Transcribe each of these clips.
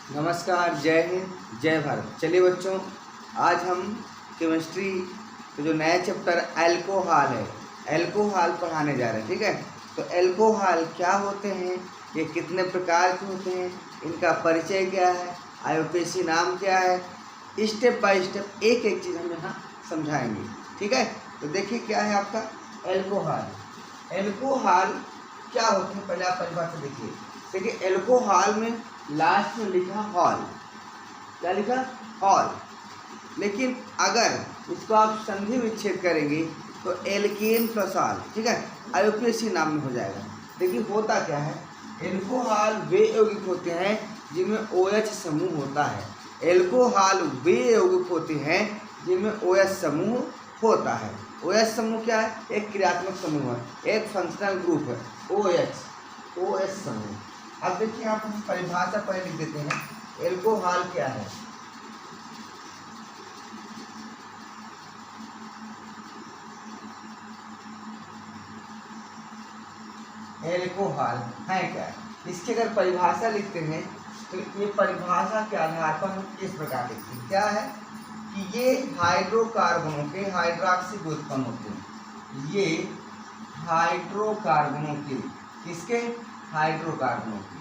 नमस्कार, जय हिंद, जय भारत। चलिए बच्चों, आज हम केमिस्ट्री का जो नया चैप्टर एल्कोहल है, एल्कोहल पढ़ाने जा रहे हैं। ठीक है, तो एल्कोहल क्या होते हैं, ये कितने प्रकार के होते हैं, इनका परिचय क्या है, आईयूपीएसी नाम क्या है, स्टेप बाय स्टेप एक एक चीज़ हम यहाँ समझाएंगे। ठीक है, तो देखिए क्या है आपका एल्कोहल। एल्कोहल क्या होते हैं, पहले आप परिभाषा देखिए। एल्कोहल में लास्ट में लिखा हॉल, क्या लिखा हॉल, लेकिन अगर इसको आप संधि विच्छेद करेंगे तो एल्केन प्लस ऑल, ठीक है, आईयूपीएसी नाम में हो जाएगा। देखिए होता क्या है, एल्कोहल वे यौगिक होते हैं जिनमें OH समूह होता है। एल्कोहल वे यौगिक होते हैं जिनमें OH समूह होता है। OH समूह क्या है, एक क्रियात्मक समूह है, एक फंक्शनल ग्रुप है, OH समूह। अब देखिए आप हम परिभाषा पहले लिख देते हैं, एल्कोहल क्या है। एल्कोहल है क्या, इसकी अगर परिभाषा लिखते हैं तो ये परिभाषा के आधार पर हम इस प्रकार लिखते हैं, क्या है कि ये हाइड्रोकार्बनों के हाइड्रॉक्सी को उत्पन्न होते हैं। ये हाइड्रोकार्बनों के, किसके, हाइड्रोकार्बनों के,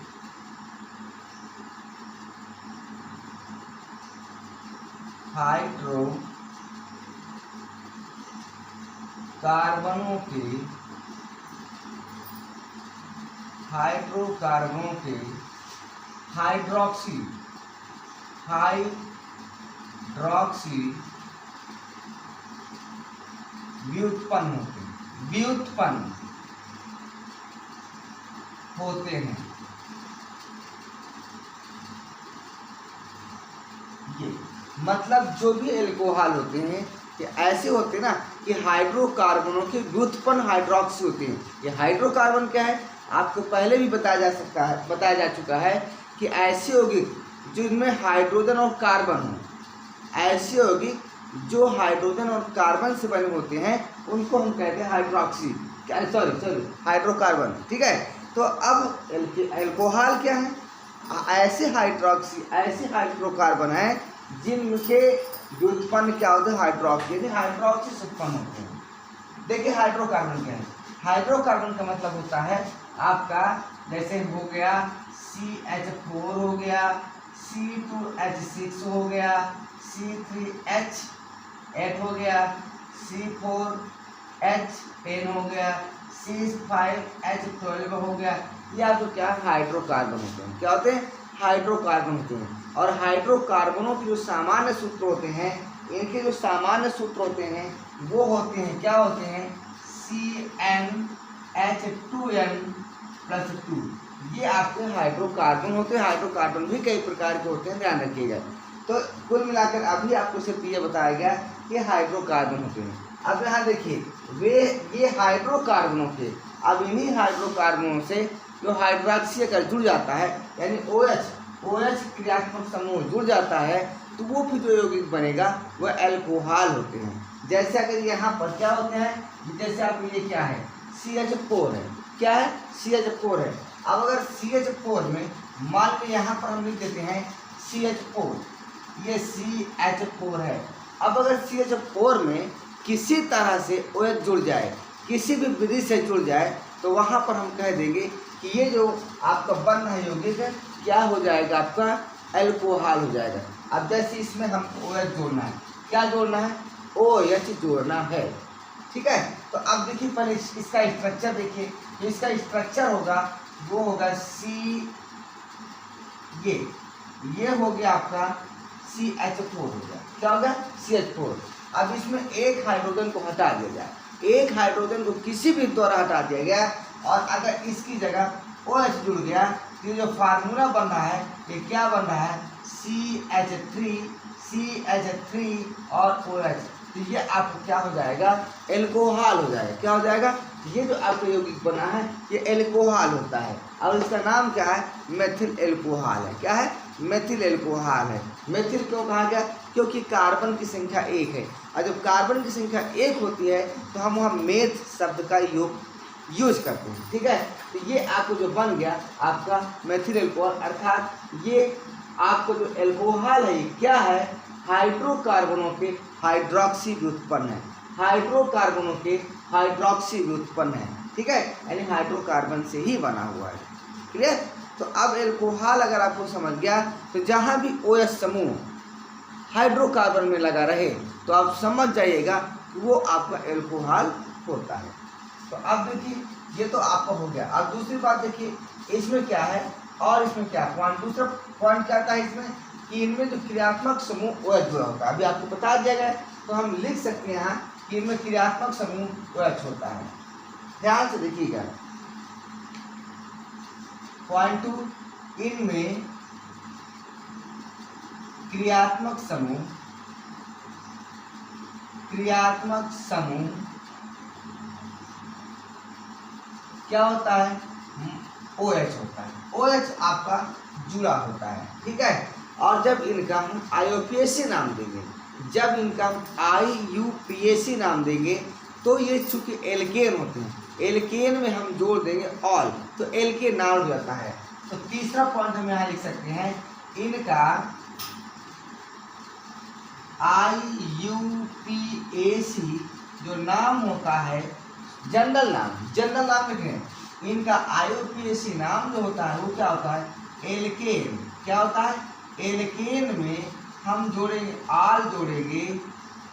हाइड्रोकार्बनों के, हाइड्रोकार्बनों के हाइड्रॉक्सी व्युत्पन्न होते हैं। ये मतलब जो भी एल्कोहल होते हैं ये ऐसे होते हैं ना कि हाइड्रोकार्बनों के व्युत्पन्न हाइड्रॉक्सी होते हैं। ये हाइड्रोकार्बन क्या है, आपको पहले भी बताया जा चुका है कि ऐसे यौगिक जिनमें हाइड्रोजन और कार्बन हो, ऐसे यौगिक जो हाइड्रोजन और कार्बन से बने होते हैं उनको हम कहते हैं हाइड्रॉक्सी, हाइड्रोकार्बन। ठीक है, तो अब एल्कोहल क्या है, ऐसे हाइड्रोकार्बन है जिनके व्युत्पन्न क्या होते हैं, हाइड्रॉक्सी से उत्पन्न होते हैं। देखिए हाइड्रोकार्बन क्या है, हाइड्रोकार्बन का मतलब होता है आपका, जैसे हो गया CH4 हो गया, C2H6 हो गया, C3H8 हो गया, C4H10 हो गया, C5H12 हो गया। या तो क्या हाइड्रोकार्बन होते हैं, क्या होते हैं, हाइड्रोकार्बन होते हैं। और हाइड्रोकार्बनों के जो सामान्य सूत्र होते हैं, इनके जो सामान्य सूत्र होते हैं वो होते हैं, क्या होते हैं, CnH2n+2। ये आपके हाइड्रोकार्बन होते हैं। हाइड्रोकार्बन भी कई प्रकार के होते हैं, ध्यान रखिएगा। तो कुल मिलाकर अभी आपको सिर्फ ये बताया गया कि हाइड्रोकार्बन होते हैं। अब यहाँ देखिए ये हाइड्रोकार्बनों के, अब इन्हीं हाइड्रोकार्बनों से जो हाइड्रॉक्सी अगर जुड़ जाता है, यानी OH क्रियात्मक समूह जुड़ जाता है, तो वो फिर जो यौगिक बनेगा वह एल्कोहल होते हैं। जैसे अगर यहाँ पर क्या होते हैं, जैसे आप ये क्या है, CH4 है, क्या है, CH4 है। अब अगर CH4 में मान लो यहाँ पर हम लिख देते हैं CH4, ये CH4 है। अब अगर CH4 में किसी तरह से OH जुड़ जाए, किसी भी विधि से जुड़ जाए, तो वहाँ पर हम कह देंगे कि ये जो आपका बन रहा है यौगिक क्या हो जाएगा, आपका एल्कोहल हो जाएगा। अब जैसे इसमें हमको OH जोड़ना है, क्या जोड़ना है, OH जोड़ना है। ठीक है, तो अब देखिए पहले इसका स्ट्रक्चर देखिए, जो इसका स्ट्रक्चर होगा वो होगा ये हो गया आपका CH4 हो गया, क्या होगा, CH4। अब इसमें एक हाइड्रोजन को हटा दिया जाए, एक हाइड्रोजन को किसी भी द्वारा हटा दिया गया, और अगर इसकी जगह OH जुड़ गया तो जो फार्मूला बन रहा है ये क्या बन रहा है, CH3 और OH। तो ये आपको क्या हो जाएगा, एल्कोहल हो जाएगा। क्या हो जाएगा, ये जो आपका यौगिक बना है ये एल्कोहल होता है। और इसका नाम क्या है, मेथिल एल्कोहल है। क्या है, मेथिल एल्कोहल है। मेथिल क्यों कहा गया, क्योंकि कार्बन की संख्या 1 है, और जब कार्बन की संख्या 1 होती है तो हम वहाँ मेथ शब्द का यूज करते हैं। ठीक है, तो ये आपको जो बन गया आपका मेथिल एल्कोहल, अर्थात ये आपको जो एल्कोहल है क्या है, हाइड्रोकार्बनों के हाइड्रोक्सी व्युत्पन्न है, हाइड्रोकार्बनों के हाइड्रोक्सी व्युत्पन्न है, ठीक है, यानी हाइड्रोकार्बन से ही बना हुआ है। क्लियर। तो अब एल्कोहल अगर आपको समझ गया तो जहाँ भी OH समूह हाइड्रोकार्बन में लगा रहे तो आप समझ जाइएगा कि वो आपका एल्कोहल होता है। तो अब देखिए ये तो आपका हो गया। अब दूसरी बात देखिए इसमें क्या है और इसमें क्या पॉइंट, दूसरा पॉइंट क्या था इसमें कि इनमें जो क्रियात्मक समूह OH जुड़ा होता है, अभी आपको बता दिया गया तो हम लिख सकते हैं यहाँ कि इनमें क्रियात्मक समूह OH होता है। ध्यान से देखिएगा पॉइंट 2, इनमें क्रियात्मक समूह क्या होता है, OH होता है, OH आपका जुड़ा होता है, ठीक है। और जब इनका हम IUPAC नाम देंगे, जब इनका हम IUPAC नाम देंगे तो ये चूंकि एल्केन होते हैं, एल्केन में हम जोड़ देंगे ऑल तो एल्केनॉल हो जाता है। तो तीसरा पॉइंट हम यहाँ लिख सकते हैं, इनका IUPAC जो नाम होता है जनरल नाम लिखें, इनका IUPAC नाम जो होता है वो क्या होता है, एल्केन। क्या होता है, एल्केन में हम जोड़ेंगे आल जोड़ेंगे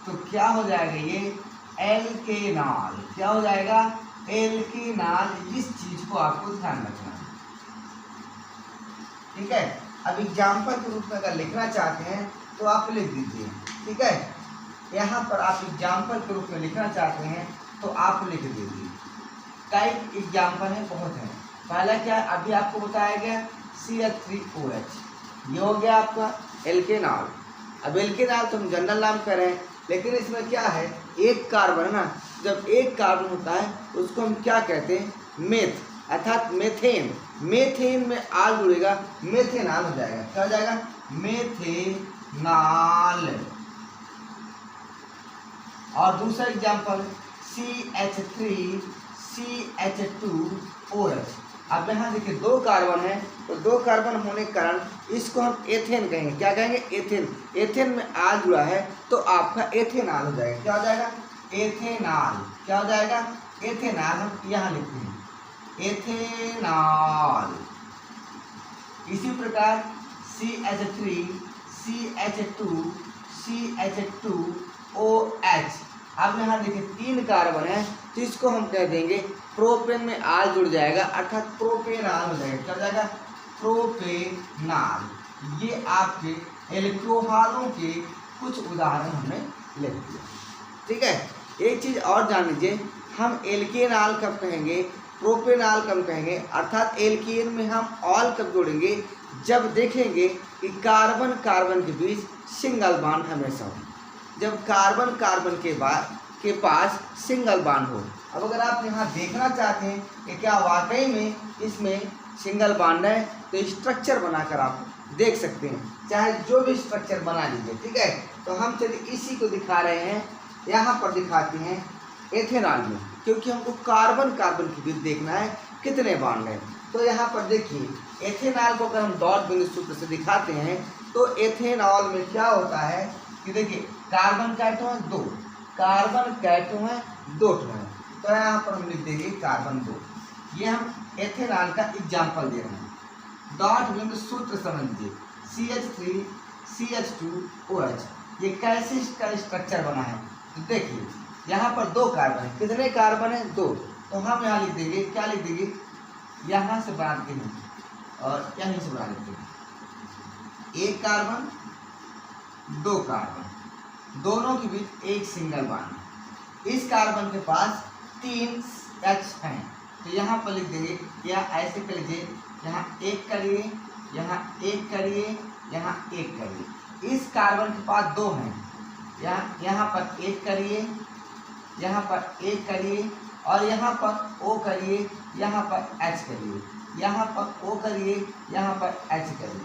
तो क्या हो जाएगा ये एल्केनॉल। क्या हो जाएगा, एल्केनॉल। इस चीज को आपको ध्यान रखना है, ठीक है। अब एग्जाम्पल के रूप में अगर लिखना चाहते हैं तो आप लिख दीजिए, ठीक है। यहाँ पर आप एग्जाम्पल के रूप में लिखना चाहते हैं तो आप लिख दीजिए। कई एग्जाम्पल हैं, बहुत हैं। पहला क्या अभी आपको बताया गया CH3OH, ये हो गया आपका एल्केनॉल। अब एल्केनॉल तो हम जनरल नाम कर रहे हैं, लेकिन इसमें क्या है, एक कार्बन है ना, जब एक कार्बन होता है उसको हम क्या कहते हैं, मेथ, अर्थात मेथेन। मेथेन में आल जुड़ेगा, मेथेनॉल हो जाएगा। क्या हो जाएगा, मेथेनॉल। और दूसरा एग्जाम्पल CH3CH2OH। अब यहाँ देखिए दो कार्बन है तो दो कार्बन होने के कारण इसको हम एथेन कहेंगे। क्या कहेंगे, एथेन। एथेन में आल जुड़ा है तो आपका एथेनॉल हो जाएगा। क्या हो जाएगा, एथेनॉल। क्या हो जाएगा, एथेनॉल। हम यहाँ लिखते हैं एथेनॉल। इसी प्रकार CH3CH2CH2OH। अब यहाँ देखिए तीन कार्बन है तो इसको हम कह देंगे प्रोपेन में आल जुड़ जाएगा अर्थात प्रोपेनॉल हो जाएगा। क्या हो जाएगा, प्रोपेनॉल। ये आपके एल्कोहलों के कुछ उदाहरण हमने ले दिए, ठीक है। एक चीज़ और जान लीजिए, हम एल्केनॉल कब कहेंगे, प्रोपेनॉल कब कहेंगे, अर्थात एल्केन में हम ऑल कब जोड़ेंगे, जब देखेंगे कि कार्बन कार्बन के बीच सिंगल बॉन्ड हमेशा हो, जब कार्बन कार्बन के पास सिंगल बॉन्ड हो। अब अगर आप यहाँ देखना चाहते हैं कि क्या वाकई में इसमें सिंगल बॉन्ड है तो स्ट्रक्चर बनाकर आप देख सकते हैं, चाहे जो भी स्ट्रक्चर बना लीजिए, ठीक है। तो हम चलिए इसी को दिखा रहे हैं, यहाँ पर दिखाते हैं एथेनॉल में, क्योंकि हमको कार्बन कार्बन के बीच देखना है कितने बॉन्ड हैं। तो यहाँ पर देखिए एथेनॉल को अगर हम डॉट बिंदु सूत्र से दिखाते हैं तो एथेनॉल में क्या होता है कि देखिए कार्बन का एटम है 2, कार्बन का एटम है 2 है, तो यहाँ पर हम लिख देंगे कार्बन 2। ये हम एथेनॉल का एग्जाम्पल दे रहे हैं। डॉट बिंदु सूत्र समझ लीजिए CH3CH2OH। ये कैसे इसका स्ट्रक्चर बना है, तो देखिए यहाँ पर 2 कार्बन है, कितने कार्बन है 2, तो हम यहाँ लिख देंगे, क्या लिख देंगे, यहाँ से बना देते हैं और यहीं से बना देते हैं, 1 कार्बन 2 कार्बन, दोनों के बीच एक सिंगल बॉन्ड। इस कार्बन के पास 3 H हैं तो यहाँ पर लिख देंगे, या ऐसे कर लीजिए, यहाँ 1 करिए, यहाँ 1 करिए, यहाँ 1 करिए। इस कार्बन के पास 2 हैं, यहाँ पर 1 करिए, यहाँ पर 1 करिए और यहाँ पर O करिए, यहाँ पर H करिए, यहाँ पर O करिए, यहाँ पर H करिए।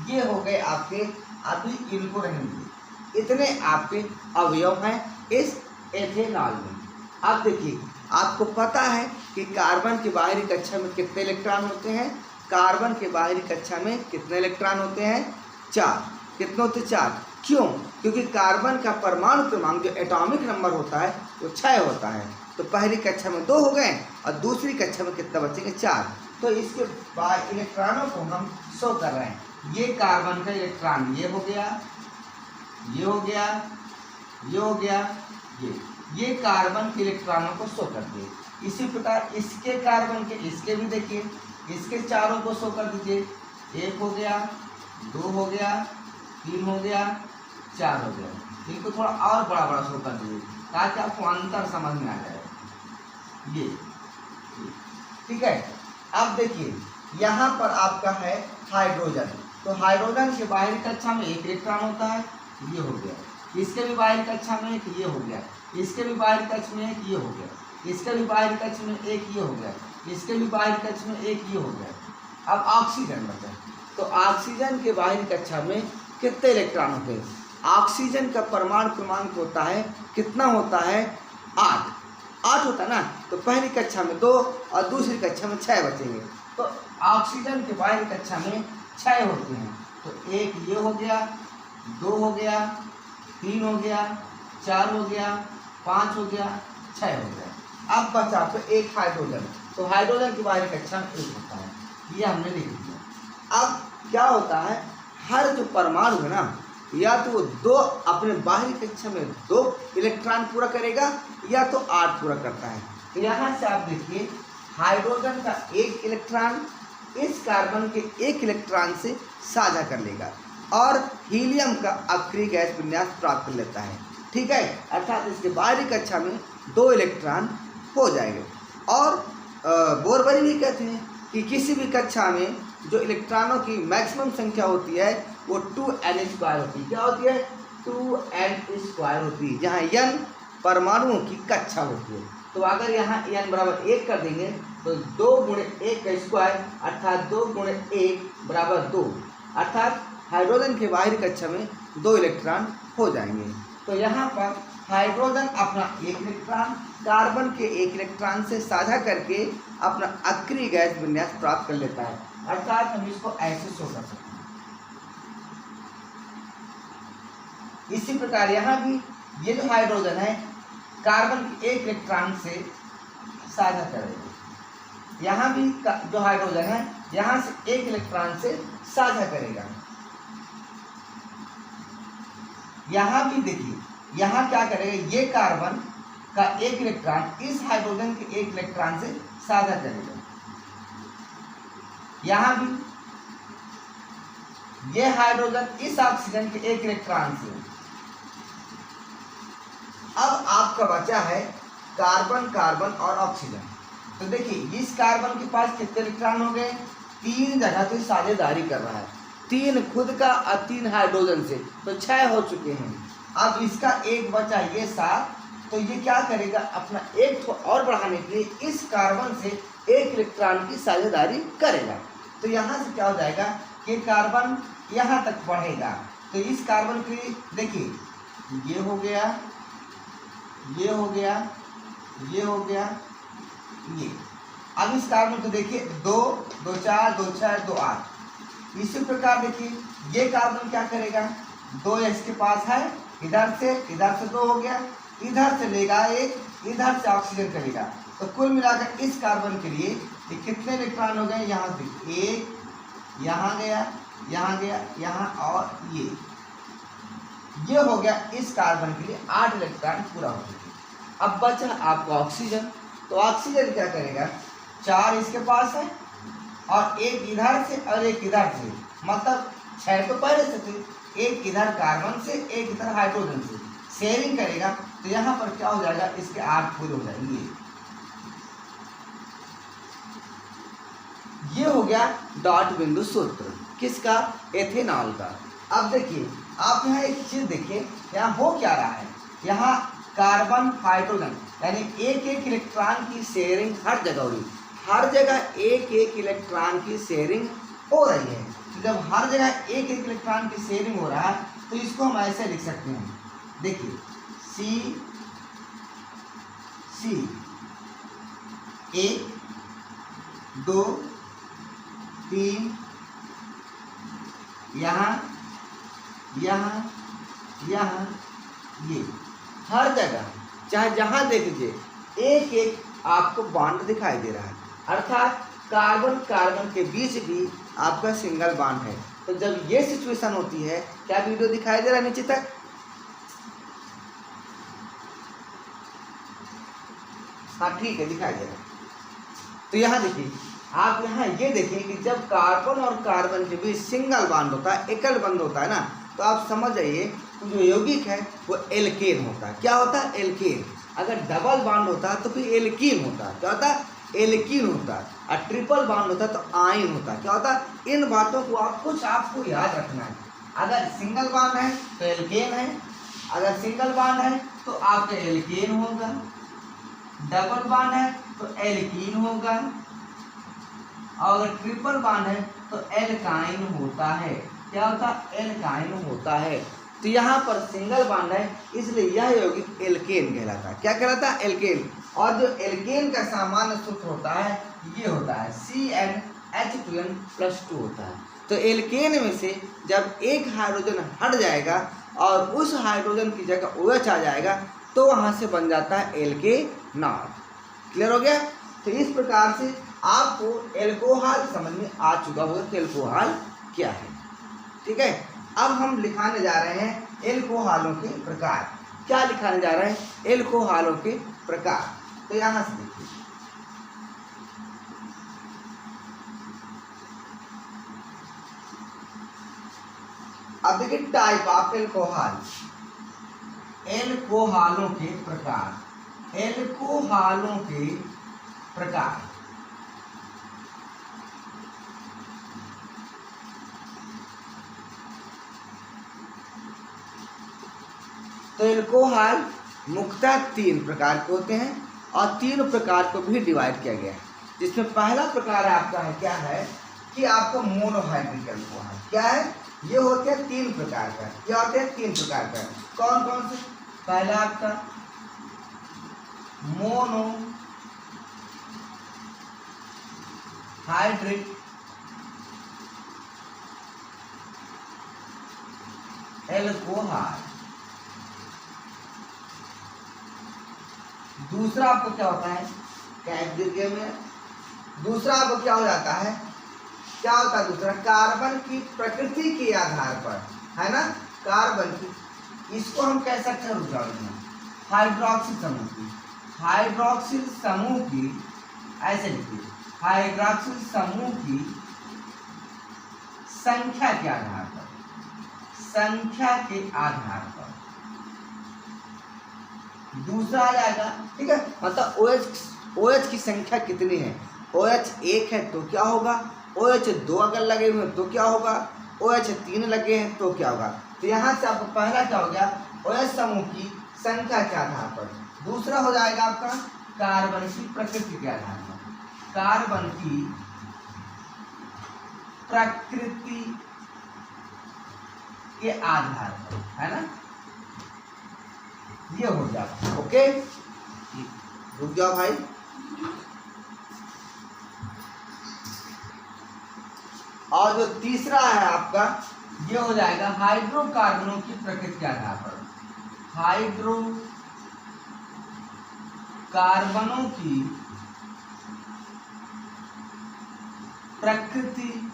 ये हो गए आपके, अभी इनको रहेंगे, इतने आपके अवयव हैं इस एथेनॉल में। अब देखिए आपको पता है कि कार्बन की बाहरी कक्षा में कितने इलेक्ट्रॉन होते हैं, कार्बन के बाहरी कक्षा में कितने इलेक्ट्रॉन होते हैं, 4। कितने होते 4? क्यों? क्योंकि कार्बन का परमाणु क्रमांक जो एटॉमिक नंबर होता है वो 6 होता है। तो पहली कक्षा में 2 हो गए और दूसरी कक्षा में कितना बचेंगे? 4। तो इसके बाद इलेक्ट्रॉनों को हम शो कर रहे हैं। ये कार्बन का इलेक्ट्रॉन ये हो गया, ये हो गया, ये हो गया, ये कार्बन के इलेक्ट्रॉनों को शो कर दिए। इसी प्रकार इसके कार्बन के इसके भी देखिए, इसके चारों को शो कर दीजिए। 1 हो गया, 2 हो गया, 3 हो गया, 4 हो गया। इनको थोड़ा और बड़ा बड़ा शो कर दीजिए ताकि आपको अंतर समझ में आ जाए। ये ठीक है। अब देखिए यहाँ पर आपका है हाइड्रोजन। तो हाइड्रोजन के बाहरी कक्षा में 1 इलेक्ट्रॉन होता है, ये हो गया। इसके भी बाहरी कक्षा में 1, ये हो गया। इसके भी बाहरी कक्षा में 1, ये हो गया। इसके भी बाहरी कक्षा में 1, ये हो गया। इसके भी बाहरी कक्षा में 1, ये हो गया। अब ऑक्सीजन बचा। तो ऑक्सीजन के बाहरी कक्षा में कितने इलेक्ट्रॉन होते हैं? ऑक्सीजन का परमाणु क्रमांक होता है, कितना होता है? 8 होता है ना। तो पहली कक्षा में 2 और दूसरी कक्षा में 6 बचेंगे। तो ऑक्सीजन के बाहरी कक्षा में 6 होते हैं। तो 1 ये हो गया, 2 हो गया, 3 हो गया, 4 हो गया, 5 हो गया, 6 हो गया। अब बचा तो 1 हाइड्रोजन। तो हाइड्रोजन की बाहरी कक्षा में 1 होता है, ये हमने लिख दिया। अब क्या होता है, हर जो परमाणु है ना, या तो वो 2 अपने बाहरी कक्षा में 2 इलेक्ट्रॉन पूरा करेगा या तो 8 पूरा करता है। तो यहाँ से आप देखिए हाइड्रोजन का 1 इलेक्ट्रॉन इस कार्बन के 1 इलेक्ट्रॉन से साझा कर लेगा और हीलियम का अक्रिय गैस विन्यास प्राप्त कर लेता है। ठीक है, अर्थात इसके बाहरी कक्षा में 2 इलेक्ट्रॉन हो जाएंगे। और बोरबरी भी कहते हैं कि किसी भी कक्षा में जो इलेक्ट्रॉनों की मैक्सिमम संख्या होती है वो 2n² होती है। क्या होती है? 2n² होती है, जहाँ n परमाणुओं की कक्षा होती है। तो अगर यहाँ n बराबर 1 कर देंगे तो 2 × 1 का स्क्वायर अर्थात 2 × 1 बराबर 2, अर्थात हाइड्रोजन के बाहरी कक्षा में 2 इलेक्ट्रॉन हो जाएंगे। तो यहाँ पर हाइड्रोजन अपना 1 इलेक्ट्रॉन कार्बन के 1 इलेक्ट्रॉन से साझा करके अपना अक्रिय गैस विन्यास प्राप्त कर लेता है, अर्थात हम इसको ऐसे शो कर सकते हैं। इसी प्रकार यहाँ भी ये जो हाइड्रोजन है कार्बन के 1 इलेक्ट्रॉन से साझा करेगा। यहाँ भी जो हाइड्रोजन है यहाँ से 1 इलेक्ट्रॉन से साझा करेगा। यहाँ भी देखिए, यहाँ क्या करेगा, ये कार्बन का 1 इलेक्ट्रॉन इस हाइड्रोजन के 1 इलेक्ट्रॉन से साझा करेगा। यहाँ भी ये हाइड्रोजन इस ऑक्सीजन के 1 इलेक्ट्रॉन से। अब आपका बचा है कार्बन, कार्बन और ऑक्सीजन। तो देखिए इस कार्बन के पास कितने इलेक्ट्रॉन हो गए? 3 जगह से साझेदारी कर रहा है, 3 खुद का और 3 हाइड्रोजन से, तो 6 हो चुके हैं। अब इसका 1 बचा, ये 7। तो ये क्या करेगा, अपना 1 और बढ़ाने के लिए इस कार्बन से 1 इलेक्ट्रॉन की साझेदारी करेगा। तो यहाँ से क्या हो जाएगा कि कार्बन यहाँ तक बढ़ेगा। तो इस कार्बन के लिए देखिए ये हो गया, ये हो गया, ये हो गया, ये। अब इस कार्बन को देखिए 2, 2 4, 2 6, 2 8। इसी प्रकार देखिए ये कार्बन क्या करेगा, 2 इसके पास है, इधर से 2 हो गया, इधर से लेगा 1, इधर से ऑक्सीजन करेगा। तो कुल मिलाकर इस कार्बन के लिए ये कितने इलेक्ट्रॉन हो गए, यहाँ से 1, यहाँ गया, यहाँ गया, यहाँ, और ये हो गया। इस कार्बन के लिए 8 इलेक्ट्रॉन पूरा हो गया। अब बचा आपका ऑक्सीजन। तो ऑक्सीजन क्या करेगा, 4 इसके पास है और 1 इधर से और 1 इधर से, मतलब 6 तो पहले से थे, 1 इधर कार्बन से 1 इधर हाइड्रोजन से शेयरिंग करेगा। तो यहाँ पर क्या हो जाएगा, इसके 8 पूरे हो जाएंगे। ये हो गया डॉट बिंदु सूत्र किसका, एथेनॉल का। अब देखिए आप यहाँ एक चीज देखिए, यहाँ हो क्या रहा है, यहाँ कार्बन हाइड्रोजन यानी 1 इलेक्ट्रॉन की शेयरिंग हर जगह हो रही है, हर जगह 1 इलेक्ट्रॉन की शेयरिंग हो रही है। तो जब हर जगह 1 इलेक्ट्रॉन की शेयरिंग हो रहा है तो इसको हम ऐसे लिख सकते हैं, देखिए C 1 2 3, यहाँ यहाँ, यहाँ, ये हर जगह चाहे जहाँ देख लीजिए एक एक आपको बॉन्ड दिखाई दे रहा है, अर्थात कार्बन कार्बन के बीच भी आपका सिंगल बॉन्ड है। तो जब ये सिचुएशन होती है, क्या वीडियो दिखाई दे रहा है नीचे तक? हाँ ठीक है, दिखाई दे रहा है। तो यहाँ देखिए, आप यहाँ ये देखिए कि जब कार्बन और कार्बन के बीच सिंगल बॉन्ड होता है, एकल बंध होता है ना, तो आप समझ जाइए जो यौगिक है वो एल्केन होता है। क्या होता है? एल्केन। अगर डबल बॉन्ड होता है तो फिर एल्कीन होता है। क्या होता है? एल्कीन होता है। और ट्रिपल बॉन्ड होता है तो आयन होता है। क्या होता है? इन बातों को आपको याद रखना है। अगर सिंगल बॉन्ड है तो एल्केन है, अगर सिंगल बॉन्ड है तो आपका एल्केन होगा, डबल बॉन्ड है तो एल्कीन होगा, और अगर ट्रिपल बॉन्ड है तो एल्काइन होता है। क्या होता है? एल्काइन होता है। तो यहाँ पर सिंगल बॉन्ड है, इसलिए यह यौगिक एल्केन कहलाता है। क्या कहलाता है? एल्केन। और जो एल्केन का सामान्य सूत्र होता है ये होता है CnH2n+2 होता है। तो एल्केन में से जब एक हाइड्रोजन हट जाएगा और उस हाइड्रोजन की जगह OH आ जाएगा तो वहाँ से बन जाता है एल्केनॉल। क्लियर हो गया? तो इस प्रकार से आपको एल्कोहल समझ में आ चुका होगा कि एल्कोहल क्या है। ठीक है, अब हम लिखाने जा रहे हैं एल्कोहलों के प्रकार। क्या लिखाने जा रहे हैं? एल्कोहलों के प्रकार। तो यहां से देखिए, अब देखिए टाइप ऑफ एल्कोहल, एल्कोहलों के प्रकार। एल्कोहलों के प्रकार, तो एल्कोहल मुख्यतः 3 प्रकार के होते हैं और 3 प्रकार को भी डिवाइड किया गया है। जिसमें पहला प्रकार आपका है, क्या है कि आपका मोनोहाइड्रिक एल्कोहल। क्या है? ये होते हैं 3 प्रकार का। क्या होते हैं? 3 प्रकार का। कौन कौन से? पहला आपका मोनोहाइड्रिक एल्कोहल। दूसरा आपको क्या होता है? कैप में। दूसरा आपको क्या हो जाता है? क्या होता है दूसरा? कार्बन की प्रकृति के आधार पर, है ना, कार्बन की, इसको हम कह सकते हैं हाइड्रोक्सिल समूह की। हाइड्रोक्सिल समूह की, ऐसे लिखिए, हाइड्रोक्सिल समूह की संख्या के आधार पर, संख्या के आधार पर दूसरा आ जाएगा। ठीक है, मतलब OH की संख्या कितनी है? OH 1 है तो क्या होगा? OH 2 अगर लगे हुए हैं तो क्या होगा? OH 3 लगे हैं तो क्या होगा? तो यहाँ से आपको पहला क्या हो गया? OH समूह की संख्या के आधार पर। दूसरा हो जाएगा आपका कार्बन की प्रकृति के आधार पर। कार्बन की प्रकृति के आधार पर, है ना, ये हो जाता। ओके, रुक जाओ भाई। और जो तीसरा है आपका, ये हो जाएगा हाइड्रोकार्बनों की प्रकृति के आधार पर। हाइड्रोकार्बनों की प्रकृति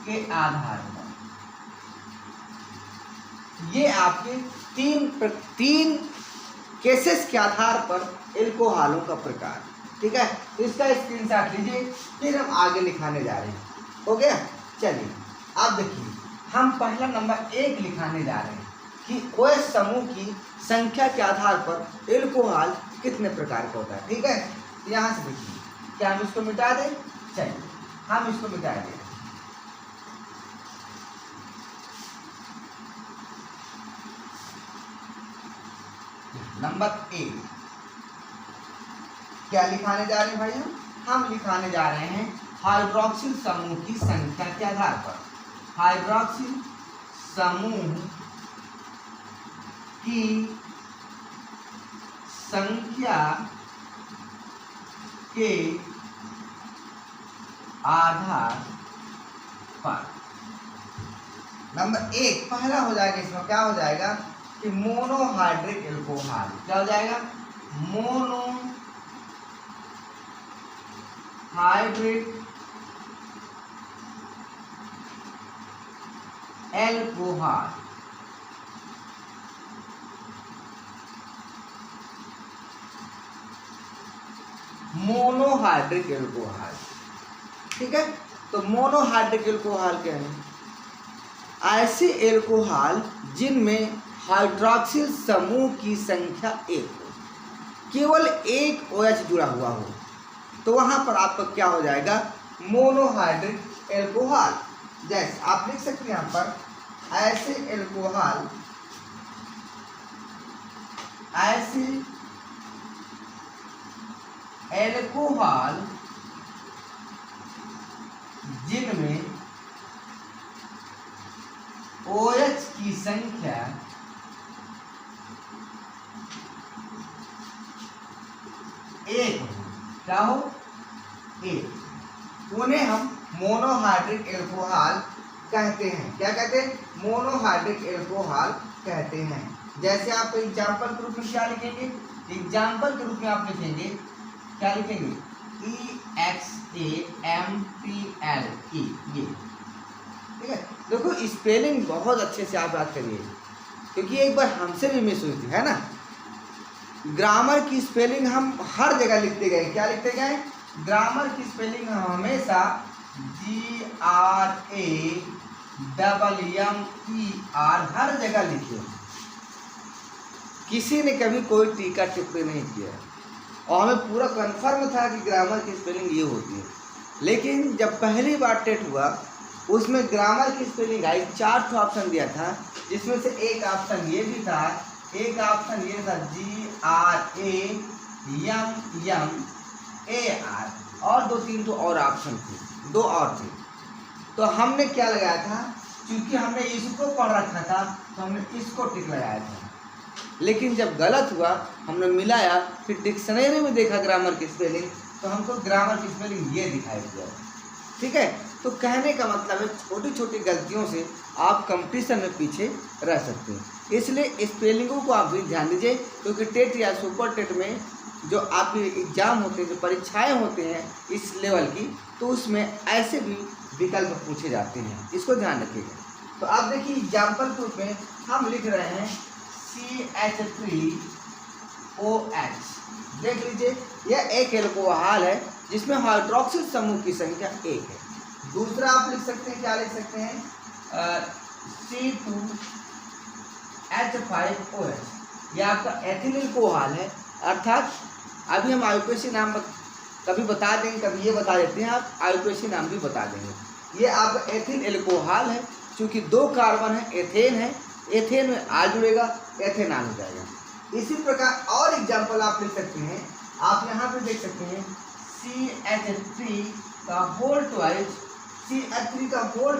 के आधार पर ये आपके तीन केसेस के आधार पर एल्कोहलों का प्रकार। ठीक है, तो इसका स्क्रीनशॉट लीजिए, फिर हम आगे लिखाने जा रहे हैं। हो गया? चलिए अब देखिए, हम पहला नंबर 1 लिखाने जा रहे हैं कि OH समूह की संख्या के आधार पर एल्कोहल कितने प्रकार का होता है। ठीक है, तो यहाँ से देखिए, क्या हम इसको मिटा दें? चलिए हम इसको मिटा दें। नंबर 1 क्या लिखाने जा रहे हैं भाई? हम लिखाने जा रहे हैं हाइड्रोक्सिल समूह की संख्या के आधार पर। हाइड्रोक्सिल समूह की संख्या के आधार पर नंबर एक पहला हो जाएगा, इसमें क्या हो जाएगा कि मोनोहाइड्रिक एल्कोहल। क्या हो जाएगा? Monohydric alcohol. मोनोहाइड्रिक एल्कोहल, ठीक है। तो मोनोहाइड्रिक एल्कोहल क्या है? ऐसे एल्कोहल जिनमें हाइड्रॉक्सिल समूह की संख्या एक हो, केवल एक OH जुड़ा हुआ हो, तो वहां पर आपका क्या हो जाएगा? Monohydric alcohol. जैसे आप लिख सकते हैं यहाँ पर ऐसे एल्कोहल जिनमें OH की संख्या एक हो। क्या हो? एक। उन्हें हम मोनोहाइड्रिक एल्कोहल कहते हैं। क्या कहते हैं? मोनोहाइड्रिक एल्कोहल कहते हैं। जैसे आप एग्जाम्पल के रूप में क्या लिखेंगे? एग्जाम्पल के रूप में आप लिखेंगे, क्या लिखेंगे? EXAMPLE, ये, ठीक है। देखो स्पेलिंग बहुत अच्छे से आप याद करिए, क्योंकि एक बार हमसे भी मिस हुई थी, है ना। ग्रामर की स्पेलिंग हम हर जगह लिखते गए। क्या लिखते गए? ग्रामर की स्पेलिंग हम हमेशा GRAMMER हर जगह लिखे। किसी ने कभी कोई टीका टिप्पणी नहीं किया, और हमें पूरा कंफर्म था कि ग्रामर की स्पेलिंग ये होती है। लेकिन जब पहली बार टेट हुआ, उसमें ग्रामर की स्पेलिंग आई, 4 ऑप्शन दिया था, जिसमें से एक ऑप्शन ये भी था, एक ऑप्शन ये था GRAMMAR, और 2-3 तो और ऑप्शन थे, 2 और थे। तो हमने क्या लगाया था? क्योंकि हमने इसको पढ़ रखा था, तो हमने इसको टिक लगाया था। लेकिन जब गलत हुआ, हमने मिलाया, फिर डिक्शनरी में देखा ग्रामर की स्पेलिंग, तो हमको ग्रामर की स्पेलिंग ये दिखाई दिया। ठीक है। तो कहने का मतलब है छोटी छोटी गलतियों से आप कंपटीशन में पीछे रह सकते हैं। इसलिए स्पेलिंगों को आप भी ध्यान दीजिए, क्योंकि टेट या सुपर टेट में जो आपके एग्जाम होते हैं, जो परीक्षाएं होते हैं इस लेवल की, तो उसमें ऐसे भी विकल्प पूछे जाते हैं। इसको ध्यान रखिएगा। तो आप देखिए एग्जाम्पल के रूप में हम लिख रहे हैं CH3OH। देख लीजिए, यह एक एल्कोहल है जिसमें हाइड्रोक्सिल समूह की संख्या 1 है। दूसरा आप लिख सकते हैं, क्या लिख सकते हैं? C2H5OH, यह आपका एथिल एल्कोहल है। अर्थात अभी हम आईयूपीएसी नाम कभी बता देंगे, कभी ये बता देते हैं, आप आईयूपीएसी नाम भी बता देंगे। ये आपका एथिल एल्कोहल है, क्योंकि 2 कार्बन है, एथेन है, एथेन में आ जुड़ेगा, एथेनॉल हो जाएगा। इसी प्रकार और एग्जाम्पल आप लिख सकते हैं। आप यहाँ पे देख सकते हैं CH3 का होल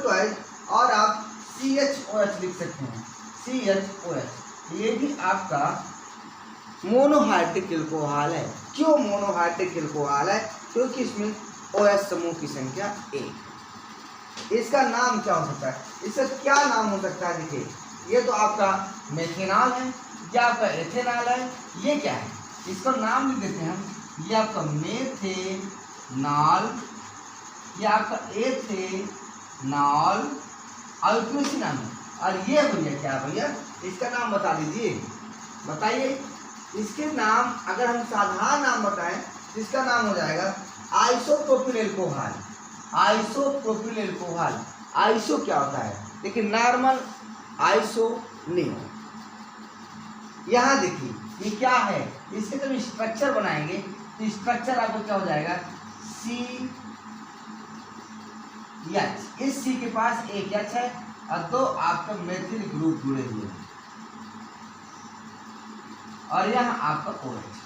ट्वाइस, और आप CHOH लिख सकते हैं, CHOH। ये भी आपका मोनोहाइड्रिक एल्कोहल है। क्यों मोनोहाइड्रिक एल्कोहल है? क्योंकि इसमें OH समूह की संख्या 1। इसका नाम क्या हो सकता है? इसका क्या नाम हो सकता है? देखिए, ये तो आपका मेथेनॉल है, ये आपका एथेनॉल है, ये क्या है? इसका नाम लिख देते हैं हम। ये आपका मेथेनॉल, ये आपका एथेनॉल, आईयूपीएसी नाम है। और ये भैया क्या भैया, इसका नाम बता दीजिए, बताइए। इसके नाम अगर हम साधारण नाम बताएं, तो इसका नाम हो जाएगा isopropyl alcohol. Isopropyl alcohol, iso क्या होता है? देखिए, नॉर्मल आइसो नहीं हो। यहाँ देखिए ये क्या है, इसके जब स्ट्रक्चर बनाएंगे तो स्ट्रक्चर आपको क्या हो जाएगा? CH। इस C के पास एक H है और 2 आपका मेथिल ग्रुप जुड़े हुए हैं, और यहाँ आपका OH।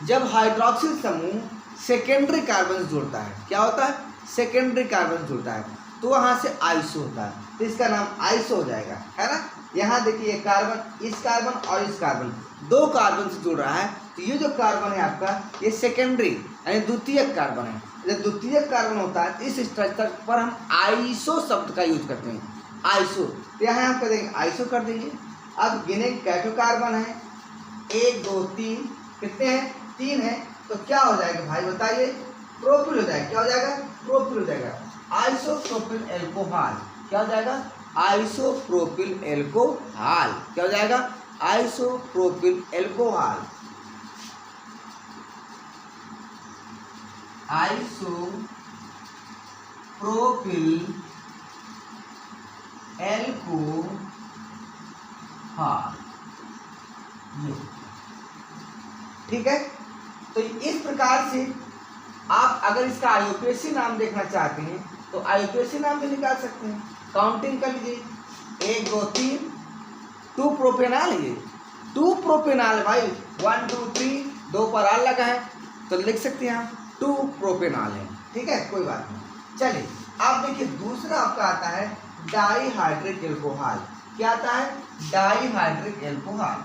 जब हाइड्रोक्सिल समूह सेकेंडरी कार्बन जोड़ता है, क्या होता है? सेकेंडरी कार्बन जुड़ता है, तो वहां से आइसो होता है, तो इसका नाम आइसो हो जाएगा, है ना। यहाँ देखिए कार्बन, इस कार्बन और इस कार्बन, 2 कार्बन से जुड़ रहा है, तो ये जो कार्बन है आपका, ये सेकेंडरी यानी द्वितीयक कार्बन है। जब द्वितीय कार्बन होता है इस स्ट्रक्चर पर हम आइसो शब्द का यूज करते हैं, आइसो। तो यहाँ हम कर देंगे आइसो कर देंगे। अब गिने कैटो कार्बन है 1 2 3, कितने हैं 3 है, तो क्या हो जाएगा भाई बताइए, प्रोपिल हो जाएगा। क्या हो जाएगा, प्रोपिल हो जाएगा, आइसोप्रोपिल एल्कोहल। क्या हो जाएगा, आइसोप्रोपिल एल्कोहल। क्या हो जाएगा, आइसोप्रोपिल एल्कोहल, आइसोप्रोपिल एल्कोहल। ये ठीक है। तो इस प्रकार से आप अगर इसका आईयूपीएसी नाम देखना चाहते हैं तो आईयूपीएसी नाम भी निकाल सकते हैं। काउंटिंग कर लीजिए 1 2 3, 2 प्रोपेनॉल है, 2 प्रोपेनॉल भाई, 1 2 3, 2 पर आल लगा है तो लिख सकते हैं आप 2 प्रोपेनॉल है। ठीक है, कोई बात नहीं। चलिए आप देखिए दूसरा आपका आता है डाईहाइड्रिक एल्कोहल। क्या आता है, डाईहाइड्रिक एल्कोहल।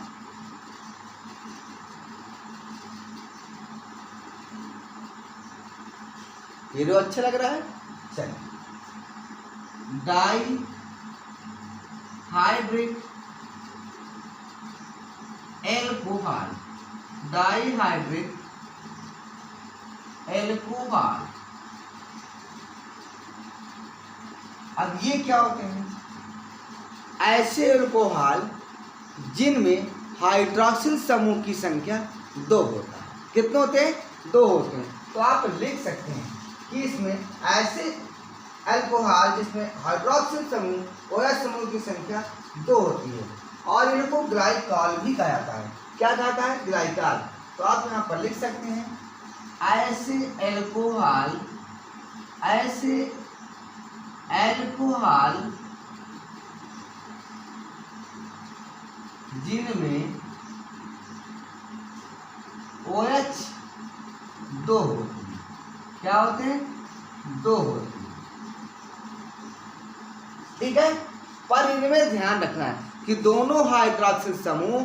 ये जो अच्छा लग रहा है, चलिए डाईहाइड्रिक एल्कोहल, डाईहाइड्रिक एल्कोहल। अब ये क्या होते हैं, ऐसे एल्कोहल जिनमें हाइड्रोक्सिल समूह की संख्या 2 होता है। कितने होते हैं, 2 होते हैं। तो आप लिख सकते हैं कि इसमें ऐसे अल्कोहल जिसमें हाइड्रोक्सिल समूह OH समूह की संख्या 2 होती है और इनको ग्लाइकॉल भी कहा जाता है। क्या कहता है, ग्लाइकॉल। तो आप यहाँ पर लिख सकते हैं ऐसे अल्कोहल, ऐसे अल्कोहल जिनमें OH 2 होती है। क्या होते हैं, 2 होती है। ठीक है, पर इनमें ध्यान रखना है कि दोनों हाइड्रोक्सिल समूह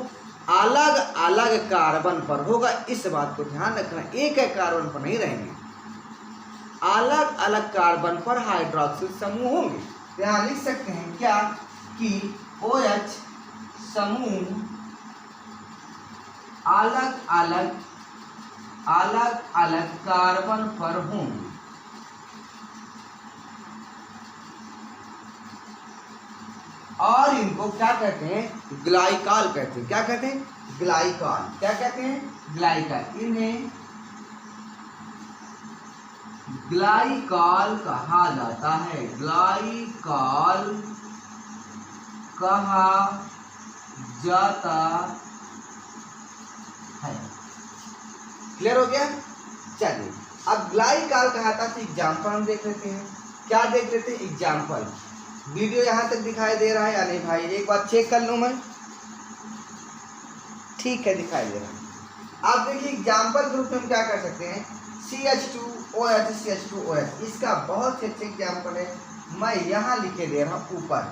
अलग अलग कार्बन पर होगा, इस बात को ध्यान रखना। एक कार्बन पर नहीं रहेंगे, अलग अलग कार्बन पर हाइड्रोक्सिल समूह होंगे। यहाँ लिख सकते हैं क्या कि OH समूह अलग अलग कार्बन पर होंगे। और इनको क्या कहते हैं, ग्लाइकॉल कहते हैं। क्या कहते हैं, ग्लाइकॉल। क्या कहते हैं, ग्लाइकॉल। इन्हें ग्लाइकॉल कहा जाता है, ग्लाइकॉल कहा जाता है। क्लियर हो गया। चलिए अब ग्लाइकॉल कहा था तो एग्जाम्पल हम देख लेते हैं। क्या देख लेते हैं, एग्जाम्पल। वीडियो यहाँ तक दिखाई दे रहा है या नहीं भाई, एक बार चेक कर लूँ मैं। ठीक है, दिखाई दे रहा है। आप देखिए एग्जाम्पल ग्रुप में हम क्या कर सकते हैं, CH2OH, CH2OH। इसका बहुत ही अच्छा एग्जाम्पल है, मैं यहाँ लिखे दे रहा हूँ ऊपर।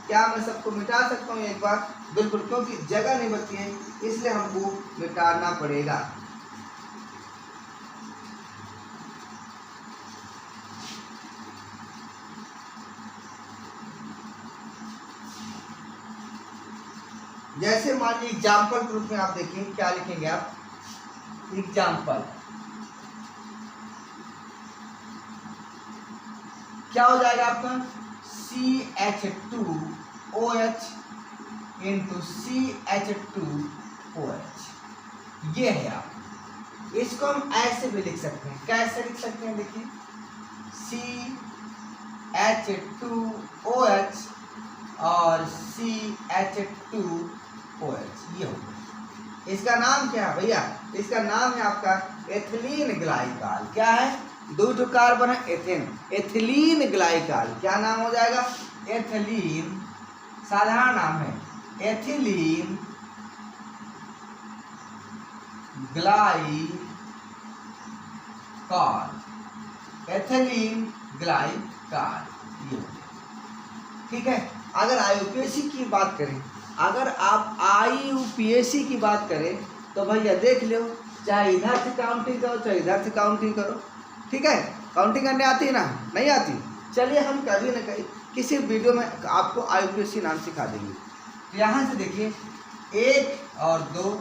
क्या मैं सबको मिटा सकता हूँ एक बार, बिल्कुल, क्योंकि जगह नहीं बची है इसलिए हमको मिटाना पड़ेगा। जैसे मान लीजिए एग्जाम्पल ग्रुप में आप देखें क्या लिखेंगे आप, एग्जाम्पल। क्या हो जाएगा आपका, CH2OH इंटू CH2OH। ये है आप, इसको हम ऐसे भी लिख सकते हैं। कैसे लिख सकते हैं, देखिए CH2OH और CH2OH, ये हो गया। इसका नाम क्या है भैया, इसका नाम है आपका एथिलीन ग्लाइकॉल। क्या है, 2 कार्बन है, एथेन, एथिलीन ग्लाइकॉल। क्या नाम हो जाएगा, एथिलीन, साधारण नाम है एथिलीन ग्लाइकॉल, एथिलीन ग्लाइकॉल। ये ठीक है। अगर आईयूपीएसी की बात करें, अगर आप आईयूपीएसी की बात करें तो भैया देख लो, चाहे इधर से काउंटिंग करो चाहे इधर से काउंटिंग करो। ठीक है, काउंटिंग करने आती है ना? नहीं आती? चलिए हम कभी ना कभी किसी वीडियो में आपको IUPAC नाम सिखा देंगे। तो यहाँ से देखिए 1 और 2,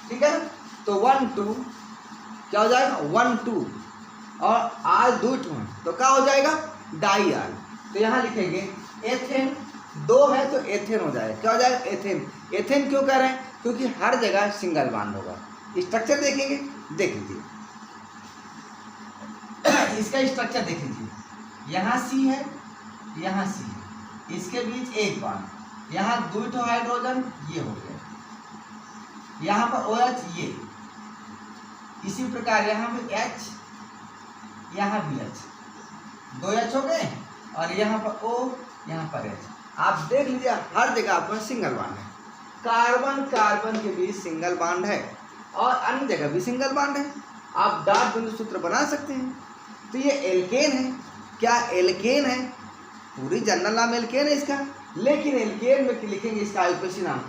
ठीक है ना? तो 1 2 क्या हो जाएगा? 1 2 और आल 2 2 तो क्या हो जाएगा? डाई आल। तो यहाँ लिखेंगे एथेन, 2 है तो एथेन हो जाएगा। क्या हो जाएगा? एथेन। एथेन क्यों कह रहे हैं? क्योंकि हर जगह सिंगल बॉन्ड होगा। स्ट्रक्चर देखेंगे, देख लीजिए इसका स्ट्रक्चर देख लीजिए। यहाँ C है, यहाँ C है, इसके बीच एक बॉन्ड, यहाँ 2 हाइड्रोजन, ये हो गया, यहाँ पर OH, ये इसी प्रकार यहाँ पे H, यहाँ भी H, 2 H हो गए और यहाँ पर O, यहाँ पर H। आप देख लीजिए हर जगह आपको सिंगल बॉन्ड है। कार्बन कार्बन के बीच सिंगल बॉन्ड है और अन्य जगह भी सिंगल बॉन्ड है। आप डार्क बिंदु सूत्र बना सकते हैं। तो ये एल्केन है। क्या एल्केन है? पूरी जनरल नाम एल्केन है इसका, लेकिन एल्केन में लिखेंगे इसका IUPAC नाम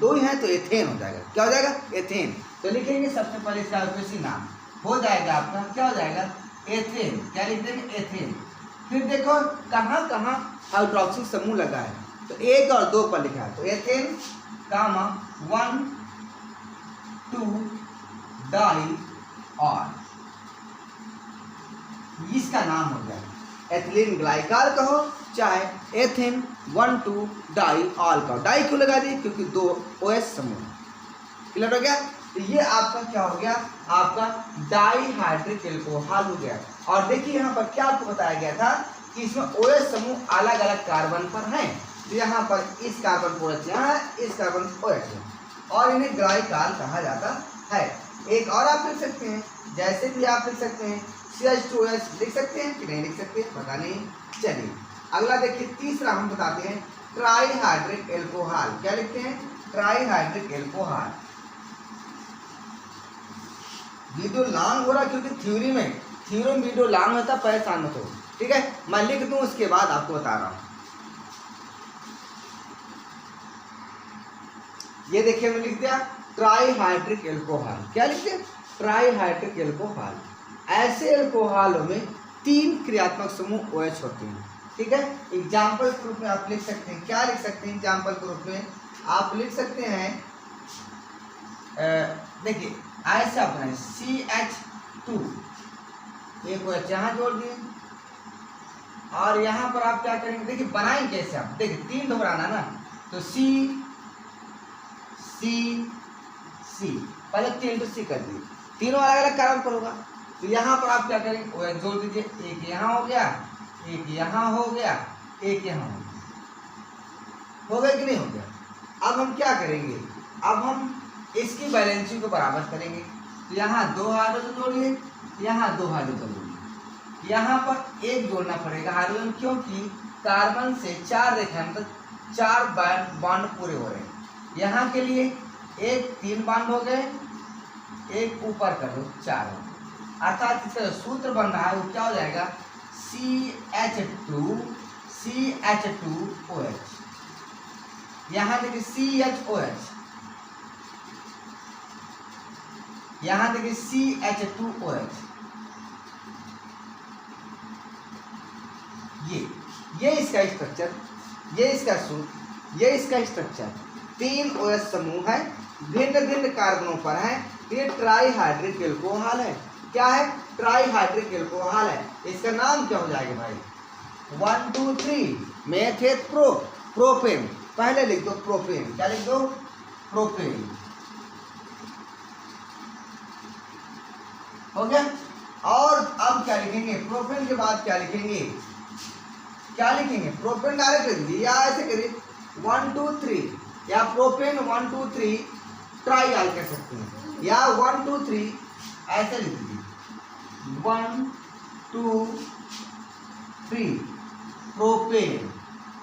2 ही है तो एथेन हो जाएगा। क्या हो जाएगा? एथेन। तो लिखेंगे सबसे पहले इसका IUPAC नाम हो जाएगा आपका, क्या हो जाएगा? एथेन। क्या लिख देंगे? एथेन। फिर देखो कहाँ कहाँ हाइड्रोक्सिल समूह लगा है, तो 1 और 2 पर लिखा है। तो एथेन कामा 1 2 डाई और इसका नाम हो गया एथिलीन ग्लाइकॉल कहो चाहे एथेन 1 2 डाई ऑल कहो। डाई क्यों लगा दी? क्योंकि 2 OH समूह। क्लियर हो गया? तो ये आपका क्या हो गया? आपका डाईहाइड्रिक एल्कोहल हो गया। और देखिए यहाँ पर क्या आपको बताया गया था कि इसमें OH समूह अलग अलग कार्बन पर हैं। तो यहाँ पर इस कार्बन पर OH यहाँ है, इस कार्बन पर OH है और इन्हें ग्लाइकॉल कहा जाता है। एक और आप लिख सकते हैं, जैसे भी आप लिख सकते हैं CH2OH लिख सकते हैं कि नहीं लिख सकते, पता नहीं। चलिए अगला देखिए, तीसरा हम बताते हैं ट्राईहाइड्रिक एल्कोहल। क्या लिखते हैं? Trihydric alcohol. वीडियो लॉन्ग हो रहा क्योंकि थ्योरी में वीडियो लॉन्ग होता, परेशान मत हो, ठीक है? मैं लिख दूं उसके बाद आपको बता रहा हूं। ये देखिए मैं लिख दिया ट्राईहाइड्रिक एल्कोहल। क्या लिख दिया? Trihydric alcohol. ऐसे एल्कोहलों में 3 क्रियात्मक समूह OH होते हैं, ठीक है? एग्जाम्पल के रूप में आप लिख सकते हैं, क्या लिख सकते हैं? एग्जाम्पल के रूप में आप लिख सकते हैं, देखिए ऐसा बनाए CH2, एक OH यहाँ जोड़ दिए और यहाँ पर आप क्या करेंगे? देखिए बनाएंगे कैसे आप, देखिए 3 दोहराना ना, तो C पहले 3 तो C कर दिए, तीनों अलग अलग कार्बन पर होगा। तो यहाँ पर आप क्या करेंगे? OH जोड़ दीजिए, एक यहाँ हो गया, एक यहाँ हो गया, एक यहाँ हो गया कि नहीं हो गया? अब हम क्या करेंगे? अब हम इसकी बैलेंसिंग को बराबर करेंगे। तो यहाँ 2 हाइड्रोजन जोड़िए, यहाँ 2 हाइड्रोजन जोड़िए, यहाँ पर 1 जोड़ना पड़ेगा हाइड्रोजन, क्योंकि कार्बन से 4 रेखा मतलब 4 बॉन्ड पूरे हो रहे हैं। यहाँ के लिए 3 बॉन्ड हो गए, एक ऊपर कर दो 4 हो गए, अर्थात इसका जो सूत्र बन रहा है वो क्या हो जाएगा? CH2OH। यहाँ देखिए CHOH, यहाँ देखिए CH2OH। ये इसका स्ट्रक्चर, ये इसका सूत्र, ये इसका स्ट्रक्चर। 3 OH समूह है, भिन्न भिन्न कार्बनों पर है। ये ट्राईहाइड्रिक एल्कोहल है। क्या है? ट्राईहाइड्रिक एल्कोहल है। इसका नाम क्या हो जाएगा भाई? 1 2 3 मेथेट प्रोपेन। पहले लिख दो प्रोपेन। क्या लिख दो? प्रोपेन। हो गया? और अब क्या लिखेंगे? प्रोपेन के बाद क्या लिखेंगे? क्या लिखेंगे? प्रोपेन डायरेक्ट लिख दीजिए या ऐसे करिए 1 2 3, या प्रोपेन 1 2 3 ट्राईआल कर सकते हैं, या 1 2 3 ऐसे लिख दीजिए 1 2 3 प्रोपेन,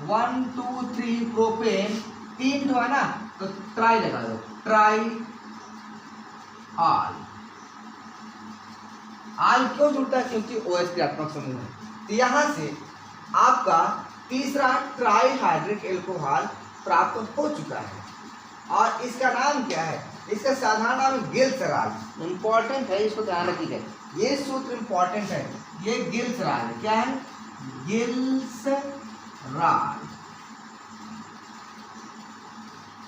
1 2 3 प्रोपेन। 3 तो है ना, तो ट्राई लगा दो, ट्राई आल। आल क्यों जुड़ता है? क्योंकि OH क्रियात्मक समूह है। तो यहां से आपका तीसरा ट्राईहाइड्रिक एल्कोहल प्राप्त हो चुका है। और इसका नाम क्या है? इसका साधारण नाम ग्लिसरॉल। इंपॉर्टेंट है, इसको ध्यान रखिएगा। ये सूत्र इंपॉर्टेंट है, ये गिल्स राल है। क्या है? गिल्स राल।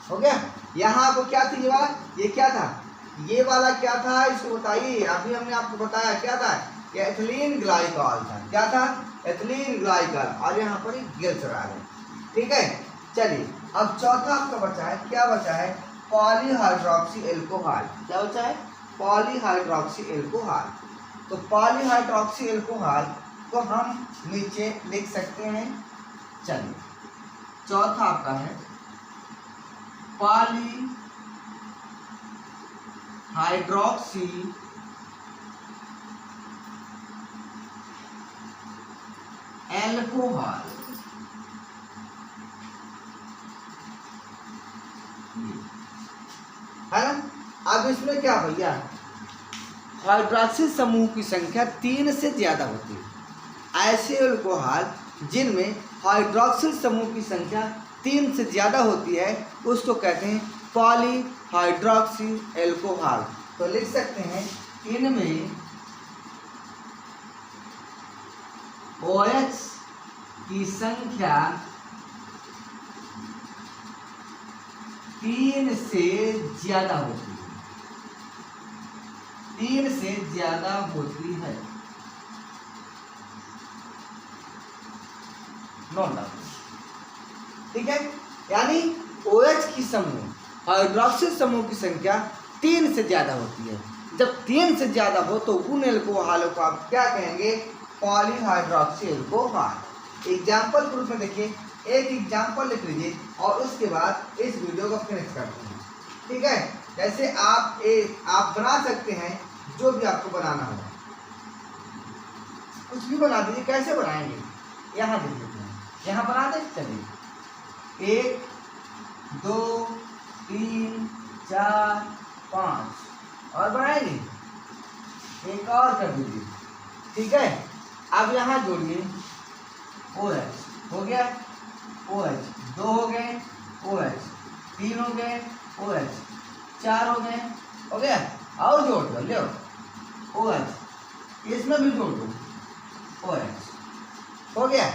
हो गया। यहाँ आपको क्या थी ये क्या था? ये वाला क्या था इसको बताइए। अभी हमने आपको बताया क्या था, ये एथिलीन ग्लाइकॉल था। क्या था? Ethylene glycol. और यहाँ पर गिल्स राल है। ठीक है, चलिए अब चौथा आपका बचा है, क्या बचा है? Polyhydroxy alcohol. क्या बचा है? Polyhydroxy alcohol. तो पॉलीहाइड्रोक्सी एल्कोहल को हम नीचे लिख सकते हैं। चलिए चौथा आपका है पॉलीहाइड्रोक्सी एल्कोहल। है ना? अब इसमें क्या भैया, हाइड्रोक्सिल समूह की संख्या 3 से ज्यादा होती है। ऐसे एल्कोहल जिनमें हाइड्रोक्सिल समूह की संख्या 3 से ज्यादा होती है उसको कहते हैं पॉलीहाइड्रोक्सी एल्कोहल। तो लिख सकते हैं इनमें OH की संख्या 3 से ज्यादा होती है। 3 से ज्यादा होती है। Note down. ठीक है, यानी OH की समूह हाइड्रोक्सिल समूह की संख्या 3 से ज्यादा होती है। जब 3 से ज्यादा हो तो उन एल्कोहलों को आप क्या कहेंगे? Polyhydroxy alcohol. एग्जाम्पल के रूप में देखिए, एक एग्जाम्पल लिख लीजिए और उसके बाद इस वीडियो को फिनिश करते हैं। ठीक है, जैसे आप बना सकते हैं जो भी आपको बनाना हो, कुछ भी बना दीजिए। कैसे बनाएंगे यहाँ देख लेते हैं, यहाँ बना दें। चलिए 1 2 3 4 5 और बनाएंगे, एक और कर दीजिए। ठीक है, अब यहाँ जोड़िए OH हो गया, OH 2 हो गए, OH 3 हो गए, OH 4 हो गया। और जोड़ दो, ले OH इसमें भी जोड़ दो, OH हो गया।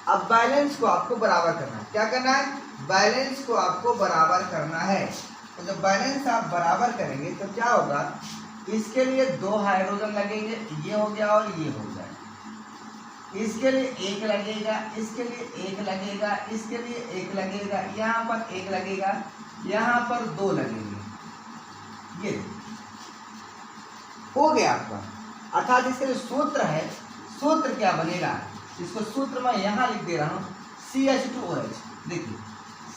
अब बैलेंस को आपको बराबर करना है। क्या करना है? बैलेंस को आपको बराबर करना है। तो जब बैलेंस आप बराबर करेंगे तो क्या होगा? इसके लिए 2 हाइड्रोजन लगेंगे, ये हो गया और ये हो गया। इसके लिए 1 लगेगा, इसके लिए 1 लगेगा, इसके लिए 1 लगेगा, यहाँ पर 1 लगेगा, यहाँ पर 2 लगेंगे। ये हो गया आपका। अर्थात इसके लिए सूत्र है, सूत्र क्या बनेगा? इसको सूत्र मैं यहाँ लिख दे रहा हूँ, CH2OH। देखिए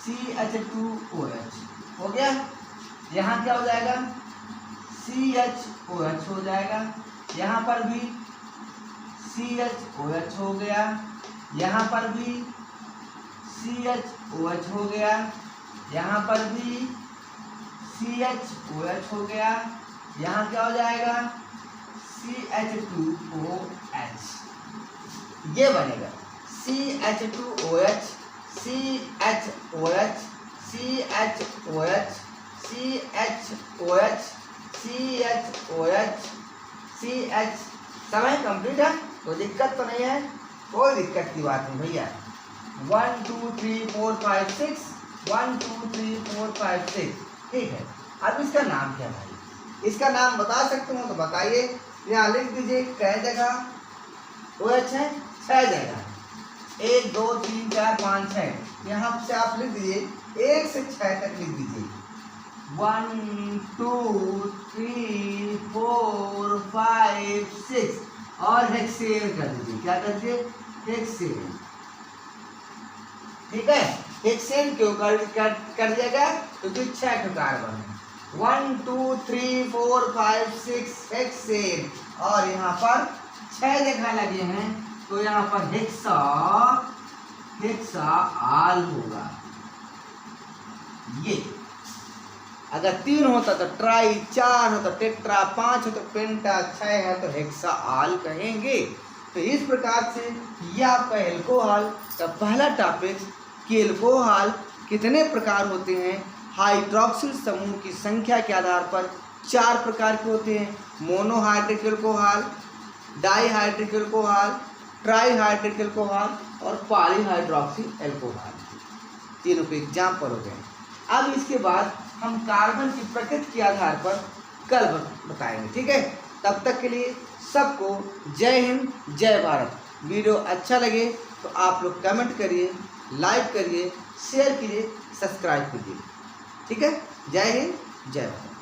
CH2OH हो गया। यहाँ क्या हो जाएगा? CHOH हो जाएगा। यहाँ पर भी CHOH हो गया, यहाँ पर भी CHOH हो गया, यहाँ पर भी CHOH हो गया। यहाँ क्या हो जाएगा? CH2OH। ये बनेगा CH2OH CHOH CHOH CHOH CHOH CH। समय कंप्लीट है, कोई दिक्कत तो नहीं है? कोई दिक्कत की बात नहीं भैया। 1 2 3 4 5 6 1 2 3 4 5 6। ठीक है, अब इसका नाम क्या है? इसका नाम बता सकते हो तो बताइए। यहाँ लिख दीजिए कै जगह OH है, 6 जगह 1 2 3 4 5 6। यहाँ से आप लिख दीजिए 1 से 6 तक लिख दीजिए। 1 2 3 4 5 6 और हेक्सेन कर दीजिए। क्या कर दीजिए? हेक्सेन। ठीक है, हेक्सेन क्यों कर दिएगा? क्योंकि 6 कार्बन है। 1 2 3 4 5 6 हेक्सेन। और यहाँ पर 6 जगह लगे हैं तो यहाँ पर हेक्साआल होगा। ये अगर 3 होता तो ट्राई, 4 हो तो टेट्रा, 5 हो तो पेंटा, 6 है तो हेक्साआल कहेंगे। तो इस प्रकार से यह आपका एल्कोहल का पहला टॉपिक कि एल्कोहल कितने प्रकार होते हैं। हाइड्रोक्सिल समूह की संख्या के आधार पर 4 प्रकार के होते हैं। Monohydric alcohol, dihydric alcohol, trihydric alcohol और पॉलीहाइड्रोक्सी एल्कोहल, तीनों के एग्जाम्पल हो गए। अब इसके बाद हम कार्बन की प्रकृति के आधार पर कल बताएंगे, ठीक है। तब तक के लिए सबको जय हिंद जय भारत। वीडियो अच्छा लगे तो आप लोग कमेंट करिए, लाइक करिए, शेयर कीजिए, सब्सक्राइब कीजिए, ठीक है। जय हिंद जय भारत।